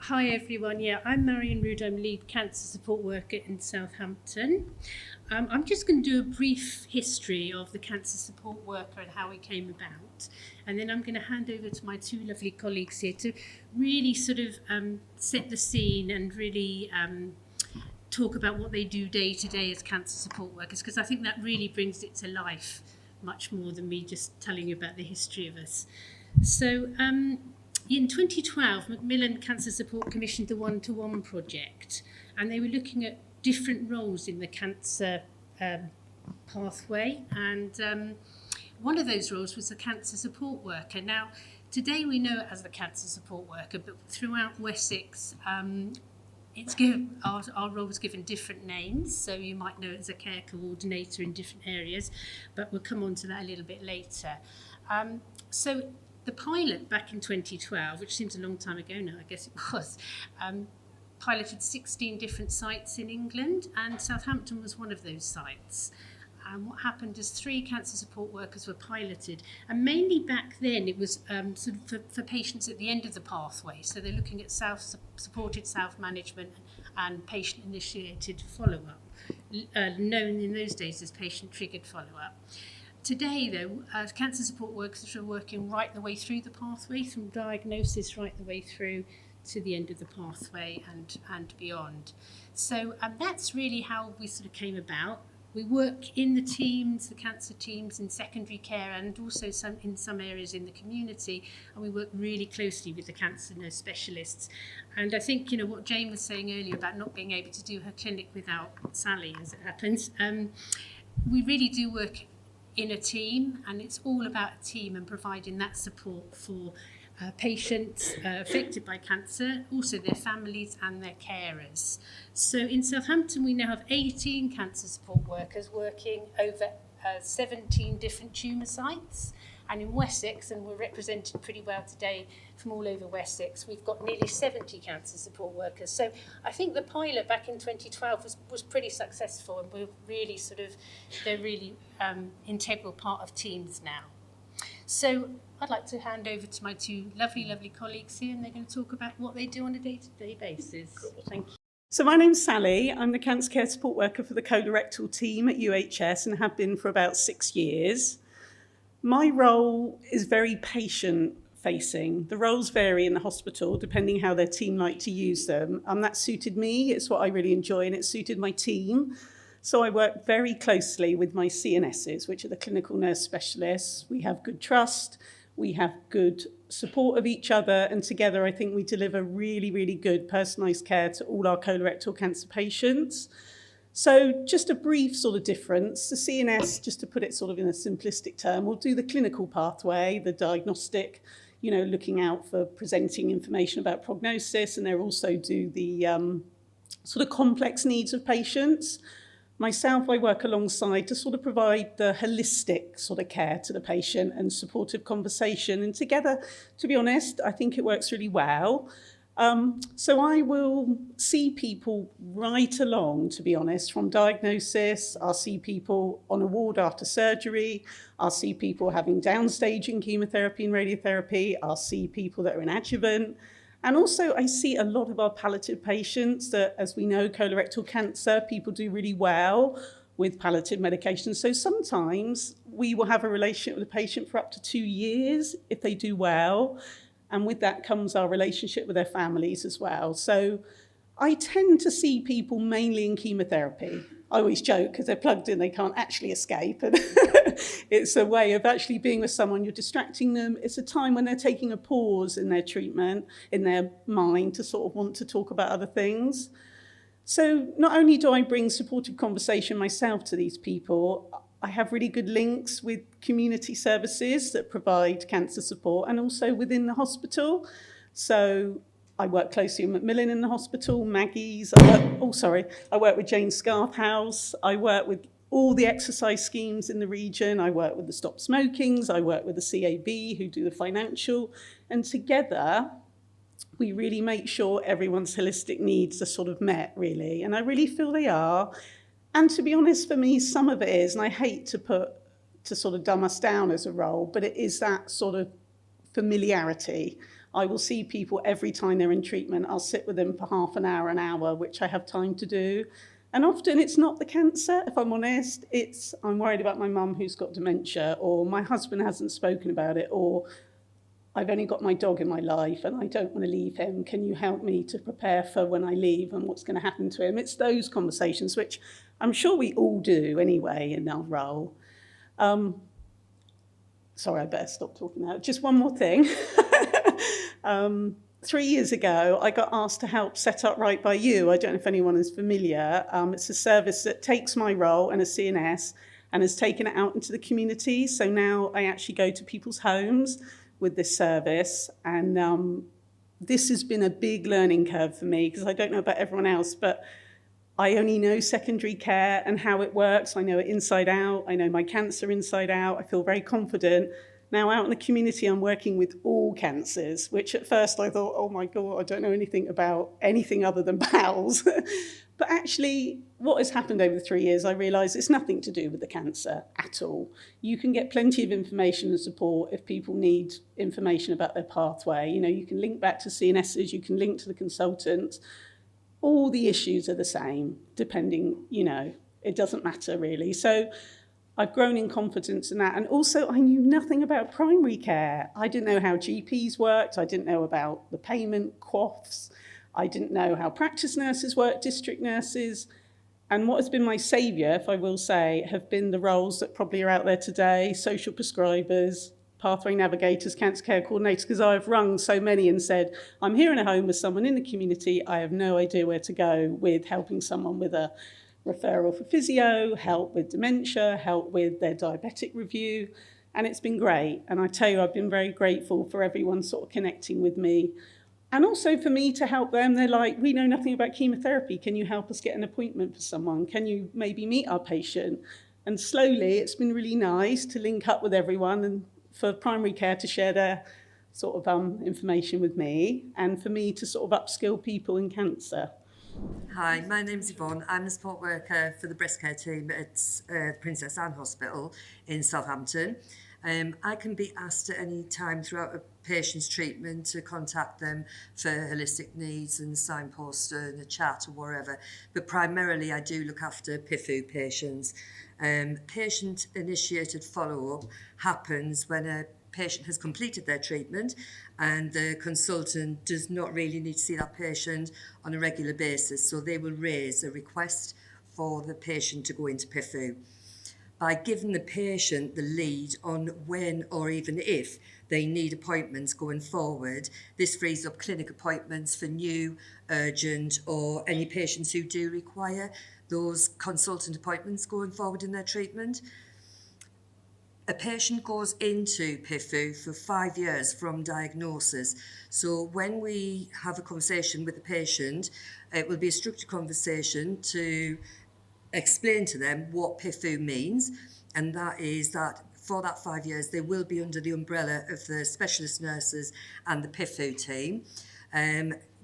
Hi everyone, I'm Marion, I'm lead cancer support worker in Southampton. I'm just going to do a brief history of the cancer support worker and how it came about, and then I'm going to hand over to my two lovely colleagues here to really sort of set the scene and really talk about what they do day to day as cancer support workers, because I think that really brings it to life much more than me just telling you about the history of us. So in 2012, Macmillan Cancer Support commissioned the One-to-One project, and they were looking at different roles in the cancer pathway, and one of those roles was the cancer support worker. Now, today we know it as the cancer support worker, but throughout Wessex, our role was given different names, so you might know it as a care coordinator in different areas, but we'll come on to that a little bit later. So the pilot back in 2012, which seems a long time ago now, I guess it was, piloted 16 different sites in England, and Southampton was one of those sites. What happened is 3 cancer support workers were piloted, and mainly back then it was sort of for patients at the end of the pathway. So they're looking at supported self-management and patient-initiated follow-up, known in those days as patient-triggered follow-up. Today, though, cancer support workers are working right the way through the pathway, from diagnosis right the way through to the end of the pathway and beyond. So that's really how we sort of came about. We work in the teams, the cancer teams, in secondary care, and also in some areas in the community, and we work really closely with the cancer nurse specialists. And I think, you know, what Jane was saying earlier about not being able to do her clinic without Sally, as it happens, we really do work in a team, and it's all about a team and providing that support for patients affected by cancer, also their families and their carers. So in Southampton we now have 18 cancer support workers working over 17 different tumour sites, and in Wessex, and we're represented pretty well today from all over Wessex, we've got nearly 70 cancer support workers. So I think the pilot back in 2012 was pretty successful, and they're really integral part of teams now. So I'd like to hand over to my two lovely colleagues here, and they're going to talk about what they do on a day-to-day basis. Cool. Thank you. So my name's Sally. I'm the cancer care support worker for the colorectal team at UHS and have been for about 6 years. My role is very patient-facing. The roles vary in the hospital depending how their team like to use them. That suited me. It's what I really enjoy, and it suited my team. So I work very closely with my CNSs, which are the clinical nurse specialists. We have good trust, we have good support of each other, and together I think we deliver really, really good personalised care to all our colorectal cancer patients. So just a brief sort of difference. The CNS, just to put it sort of in a simplistic term, will do the clinical pathway, the diagnostic, you know, looking out for presenting information about prognosis, and they also do the sort of complex needs of patients. Myself, I work alongside to sort of provide the holistic sort of care to the patient and supportive conversation. And together, to be honest, I think it works really well. So I will see people right along, to be honest, from diagnosis. I'll see people on a ward after surgery. I'll see people having downstaging chemotherapy and radiotherapy. I'll see people that are in adjuvant. And also I see a lot of our palliative patients that, as we know, colorectal cancer, people do really well with palliative medication. So sometimes we will have a relationship with a patient for up to 2 years if they do well. And with that comes our relationship with their families as well. So I tend to see people mainly in chemotherapy. I always joke because they're plugged in, they can't actually escape. And it's a way of actually being with someone, you're distracting them. It's a time when they're taking a pause in their treatment, in their mind, to sort of want to talk about other things. So not only do I bring supportive conversation myself to these people, I have really good links with community services that provide cancer support, and also within the hospital. So I work closely with Macmillan in the hospital, Maggie's. I work with Jane Scarth House. I work with all the exercise schemes in the region. I work with the Stop Smokings. I work with the CAB who do the financial. And together, we really make sure everyone's holistic needs are sort of met, really. And I really feel they are. And to be honest, for me, some of it is, and I hate to sort of dumb us down as a role, but it is that sort of familiarity. I will see people every time they're in treatment. I'll sit with them for half an hour, which I have time to do. And often it's not the cancer, if I'm honest. It's I'm worried about my mum who's got dementia, or my husband hasn't spoken about it, or I've only got my dog in my life and I don't want to leave him. Can you help me to prepare for when I leave and what's going to happen to him? It's those conversations, which I'm sure we all do anyway in our role. Sorry, I better stop talking now. Just one more thing. 3 years ago, I got asked to help set up Right By You. I don't know if anyone is familiar. It's a service that takes my role and a CNS and has taken it out into the community. So now I actually go to people's homes with this service. And this has been a big learning curve for me because I don't know about everyone else, but I only know secondary care and how it works. I know it inside out. I know my cancer inside out. I feel very confident. Now out in the community, I'm working with all cancers, which at first I thought, oh my God, I don't know anything about anything other than bowels. But actually, what has happened over the 3 years, I realise it's nothing to do with the cancer at all. You can get plenty of information and support if people need information about their pathway. You know, you can link back to CNSs, you can link to the consultants. All the issues are the same, depending, you know, it doesn't matter really. So I've grown in confidence in that. And also I knew nothing about primary care. I didn't know how GPs worked. I didn't know about the payment, QOFs. I didn't know how practice nurses work, district nurses. And what has been my saviour, if I will say, have been the roles that probably are out there today, social prescribers, pathway navigators, cancer care coordinators, because I've rung so many and said, I'm here in a home with someone in the community. I have no idea where to go with helping someone with a referral for physio, help with dementia, help with their diabetic review. And it's been great. And I tell you, I've been very grateful for everyone sort of connecting with me. And also for me to help them. They're like, we know nothing about chemotherapy. Can you help us get an appointment for someone? Can you maybe meet our patient? And slowly, it's been really nice to link up with everyone and for primary care to share their sort of information with me, and for me to sort of upskill people in cancer. Hi, my name's Yvonne. I'm a support worker for the breast care team at Princess Anne Hospital in Southampton. I can be asked at any time throughout a patient's treatment to contact them for holistic needs and signpost and a chat or whatever. But primarily I do look after PIFU patients. Patient-initiated follow-up happens when a patient has completed their treatment and the consultant does not really need to see that patient on a regular basis. So they will raise a request for the patient to go into PIFU. By giving the patient the lead on when or even if they need appointments going forward, this frees up clinic appointments for new, urgent, or any patients who do require those consultant appointments going forward in their treatment. A patient goes into PIFU for 5 years from diagnosis. So when we have a conversation with the patient, it will be a structured conversation to explain to them what PIFU means, and that is that for that 5 years they will be under the umbrella of the specialist nurses and the PIFU team,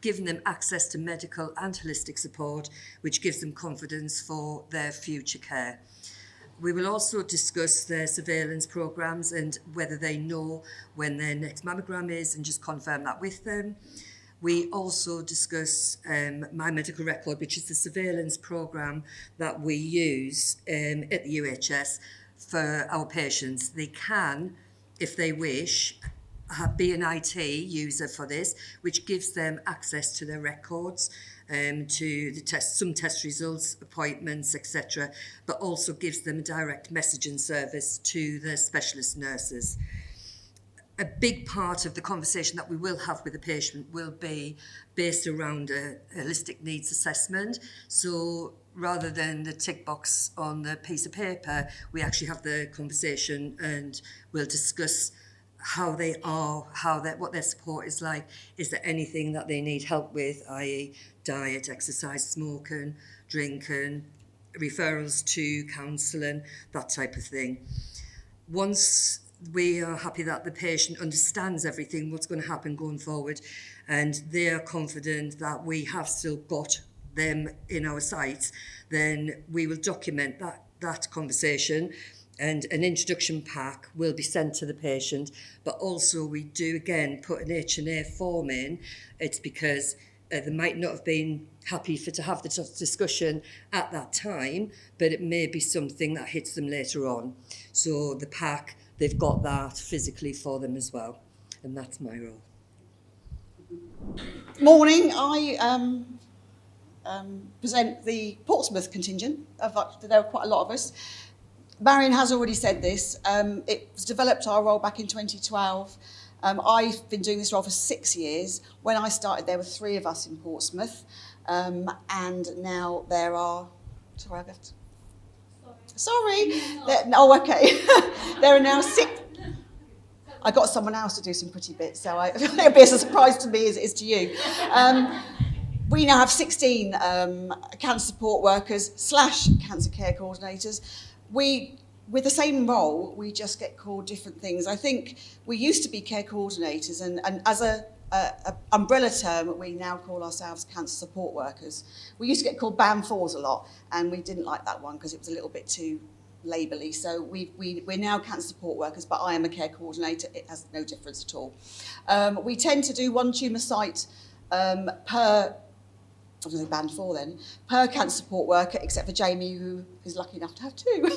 giving them access to medical and holistic support, which gives them confidence for their future care. We will also discuss their surveillance programmes and whether they know when their next mammogram is and just confirm that with them. We also discuss My Medical Record, which is the surveillance programme that we use at the UHS for our patients. They can, if they wish, be an IT user for this, which gives them access to their records, to the some test results, appointments, etc., but also gives them a direct messaging service to the specialist nurses. A big part of the conversation that we will have with the patient will be based around a holistic needs assessment. So rather than the tick box on the piece of paper, we actually have the conversation and we'll discuss how they are, what their support is like. Is there anything that they need help with, i.e. diet, exercise, smoking, drinking, referrals to counselling, that type of thing. Once we are happy that the patient understands everything, what's going to happen going forward, and they are confident that we have still got them in our sights, then we will document that conversation and an introduction pack will be sent to the patient, but also we do again put an H&A form in. It's because they might not have been happy to have the discussion at that time, but it may be something that hits them later on. So the pack, they've got that physically for them as well, and that's my role. Morning, I present the Portsmouth contingent. There are quite a lot of us. Marion has already said this. It was developed our role back in 2012. I've been doing this role for 6 years. When I started, there were 3 of us in Portsmouth, and now there are. Sorry, I've left. Sorry. Oh, okay. There are now 6. I got someone else to do some pretty bits, so it'll be as a surprise to me as it is to you. We now have 16 cancer support workers / cancer care coordinators. With the same role, we just get called different things. I think we used to be care coordinators, and as a umbrella term, we now call ourselves cancer support workers. We used to get called Band 4s a lot, and we didn't like that one because it was a little bit too labelly. So we're now cancer support workers, but I am a care coordinator. It has no difference at all. We tend to do 1 tumour site per, I was going to say Band 4 then, per cancer support worker, except for Jamie, who is lucky enough to have 2.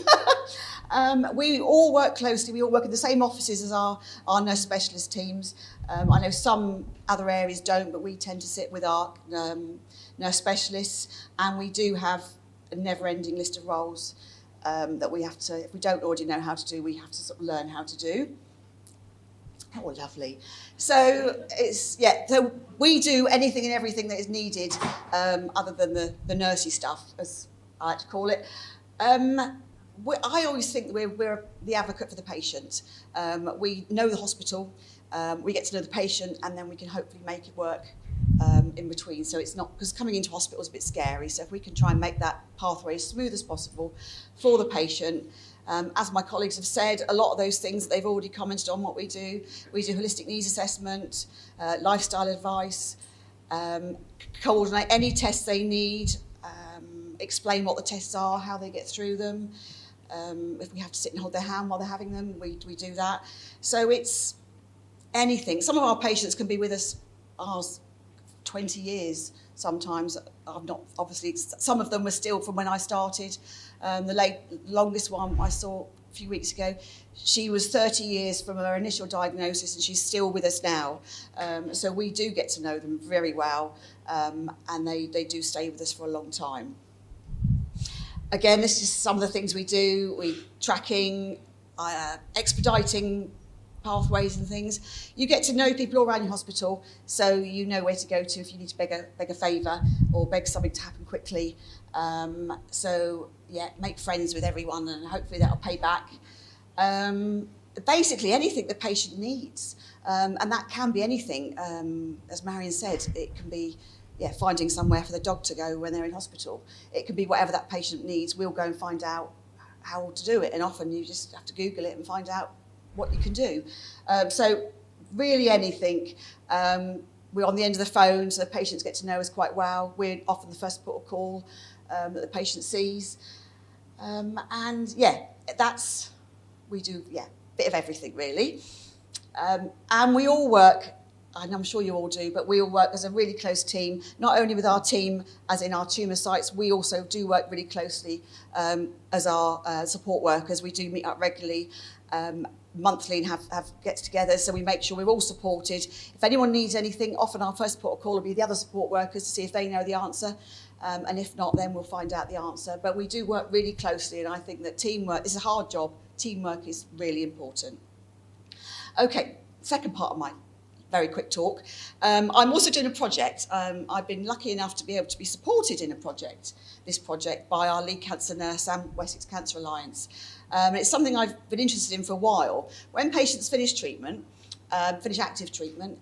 We all work closely. We all work in the same offices as our nurse specialist teams. I know some other areas don't, but we tend to sit with our nurse specialists, and we do have a never-ending list of roles that we have to, if we don't already know how to do, we have to sort of learn how to do. Oh, lovely. So so we do anything and everything that is needed, other than the nursey stuff, as I like to call it. I always think that we're the advocate for the patient. We know the hospital, we get to know the patient, and then we can hopefully make it work in between. So it's not, because coming into hospital is a bit scary, so if we can try and make that pathway as smooth as possible for the patient. As my colleagues have said, a lot of those things that they've already commented on what we do holistic needs assessment, lifestyle advice, coordinate any tests they need, explain what the tests are, how they get through them. If we have to sit and hold their hand while they're having them, we do that. So it's anything. Some of our patients can be with us 20 years sometimes. I've not, obviously, some of them were still from when I started. The longest one I saw a few weeks ago, she was 30 years from her initial diagnosis, and she's still with us now. So we do get to know them very well, and they do stay with us for a long time. Again, this is some of the things we do. We tracking, expediting pathways and things. You get to know people all around your hospital, so you know where to go to if you need to beg a favour or beg something to happen quickly. So yeah, make friends with everyone, and hopefully that'll pay back. Basically anything the patient needs, and that can be anything. As Marion said, it can be finding somewhere for the dog to go when they're in hospital. It can be whatever that patient needs. We'll go and find out how to do it, and often you just have to Google it and find out what you can do. So really anything. We're on the end of the phone, so the patients get to know us quite well. We're often the first port of call that the patient sees. And we do a bit of everything really. And we all work, and I'm sure you all do, but we all work as a really close team, not only with our team as in our tumour sites, we also do work really closely as our support workers. We do meet up regularly, monthly, and have get-togethers, so we make sure we're all supported. If anyone needs anything, often our first port of call will be the other support workers to see if they know the answer, and if not, then we'll find out the answer. But we do work really closely, and I think that teamwork is a hard job. Teamwork is really important. Okay, second part of my very quick talk. I'm also doing a project. I've been lucky enough to be able to be supported in this project by our lead cancer nurse and Wessex Cancer Alliance. It's something I've been interested in for a while. When patients finish treatment, finish active treatment,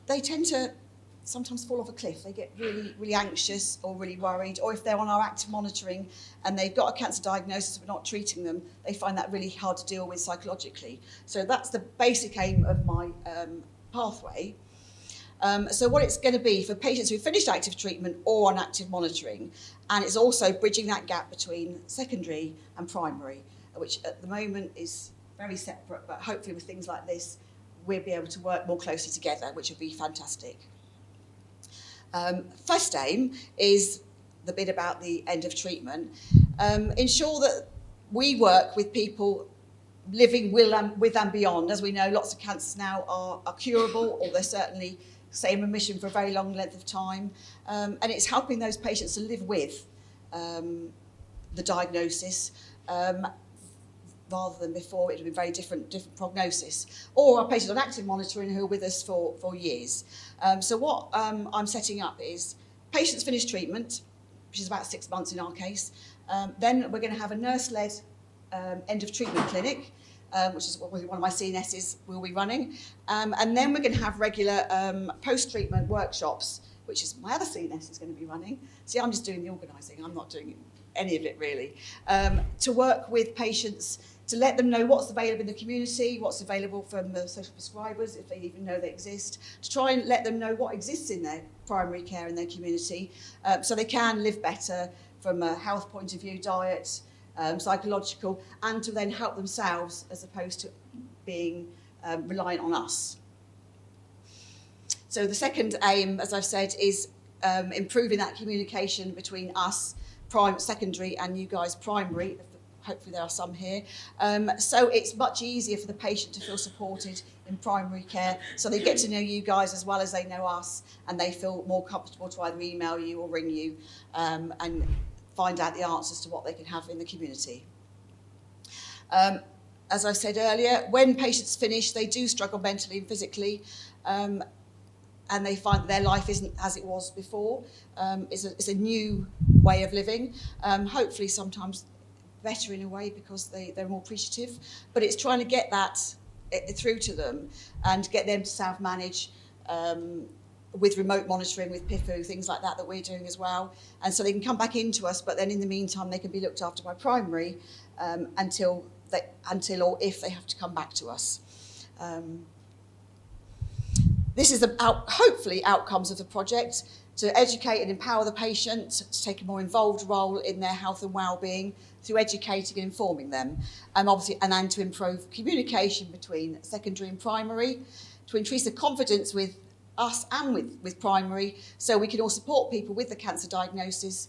they tend to sometimes fall off a cliff. They get really, really anxious or really worried, or if they're on our active monitoring and they've got a cancer diagnosis but not treating them, they find that really hard to deal with psychologically. So that's the basic aim of my pathway. So what it's going to be for patients who've finished active treatment or on active monitoring, and it's also bridging that gap between secondary and primary. which at the moment is very separate, but hopefully with things like this, we'll be able to work more closely together, which would be fantastic. First aim is the bit about the end of treatment. Ensure that we work with people living with and beyond. As we know, lots of cancers now are curable, or they're certainly stay in remission for a very long length of time. And it's helping those patients to live with the diagnosis, rather than before it would be very different prognosis. Or our patients on active monitoring who are with us for years. So what I'm setting up is patients finish treatment, which is about 6 months in our case. Then we're going to have a nurse-led end of treatment clinic, which is what one of my CNSs will be running. And then we're going to have regular post-treatment workshops, which is my other CNS is going to be running. See, I'm just doing the organising, I'm not doing any of it really. To work with patients, to let them know what's available in the community, what's available from the social prescribers, if they even know they exist, to try and let them know what exists in their primary care in their community, so they can live better from a health point of view, diet, psychological, and to then help themselves as opposed to being reliant on us. So the second aim, as I've said, is improving that communication between us, secondary, and you guys, primary. Hopefully there are some here. So it's much easier for the patient to feel supported in primary care, so they get to know you guys as well as they know us, and they feel more comfortable to either email you or ring you and find out the answers to what they can have in the community. As I said earlier, when patients finish, they do struggle mentally and physically, and they find that their life isn't as it was before. It's a new way of living, hopefully sometimes better in a way because they're more appreciative, but it's trying to get that through to them and get them to self-manage with remote monitoring, with PIFU, things like that we're doing as well. And so they can come back into us, but then in the meantime, they can be looked after by primary until or if they have to come back to us. This is hopefully outcomes of the project: to educate and empower the patient to take a more involved role in their health and well-being through educating and informing them, and to improve communication between secondary and primary, to increase the confidence with us and with primary, so we can all support people with the cancer diagnosis